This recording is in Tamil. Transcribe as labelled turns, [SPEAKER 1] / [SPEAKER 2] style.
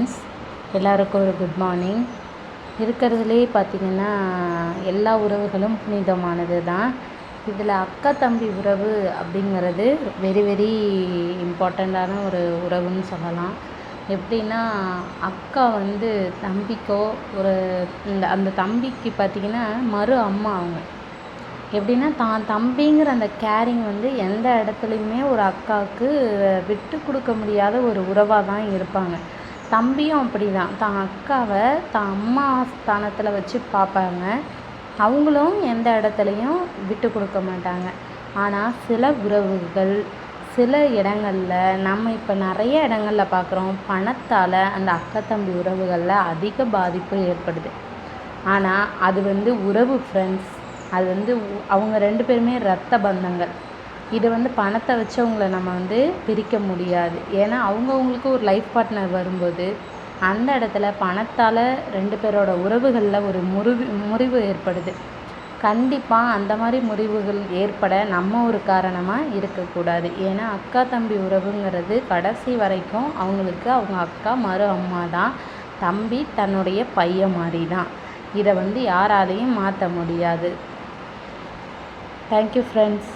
[SPEAKER 1] ஃப்ரெண்ட்ஸ், எல்லாருக்கும் ஒரு குட் மார்னிங். இருக்கிறதுலே பார்த்திங்கன்னா எல்லா உறவுகளும் புனிதமானது தான். இதில் அக்கா தம்பி உறவு அப்படிங்கிறது வெரி வெரி இம்பார்ட்டண்ட்டான ஒரு உறவுன்னு சொல்லலாம். எப்படின்னா, அக்கா வந்து தம்பிக்கோ அந்த தம்பிக்கு பார்த்திங்கன்னா மறு அம்மா அவங்க. எப்படின்னா, தான் தம்பிங்கிற அந்த கேரிங் வந்து எந்த இடத்துலையுமே ஒரு அக்காவுக்கு விட்டு கொடுக்க முடியாத ஒரு உறவாக தான் இருப்பாங்க. தம்பியும் அப்படி தான். தான் அக்காவை தான் அம்மா ஸ்தானத்தில் வச்சு பார்ப்பாங்க. அவங்களும் எந்த இடத்துலையும் விட்டு கொடுக்க மாட்டாங்க. ஆனால் சில உறவுகள் சில இடங்களில் நம்ம இப்போ நிறைய இடங்களில் பார்க்குறோம், பணத்தால் அந்த அக்கா தம்பி உறவுகளில் அதிக பாதிப்பு ஏற்படுது. ஆனால் அது வந்து உறவு ஃப்ரெண்ட்ஸ், அது வந்து அவங்க 2 பேருமே இரத்த பந்தங்கள். இது வந்து பணத்தை வச்சு அவங்கள நம்ம வந்து பிரிக்க முடியாது. ஏன்னா அவங்கவுங்களுக்கு ஒரு லைஃப் பார்ட்னர் வரும்போது அந்த இடத்துல பணத்தால் 2 பேரோட உறவுகளில் ஒரு முறிவு ஏற்படுது. கண்டிப்பாக அந்த மாதிரி முறிவுகள் ஏற்பட நம்ம ஒரு காரணமாக இருக்கக்கூடாது. ஏன்னா அக்கா தம்பி உறவுங்கிறது கடைசி வரைக்கும் அவங்களுக்கு அவங்க அக்கா மறு அம்மா தான். தம்பி தன்னுடைய பையன் மாதிரி தான். இதை வந்து யாராலையும் மாற்ற முடியாது. Thank you friends.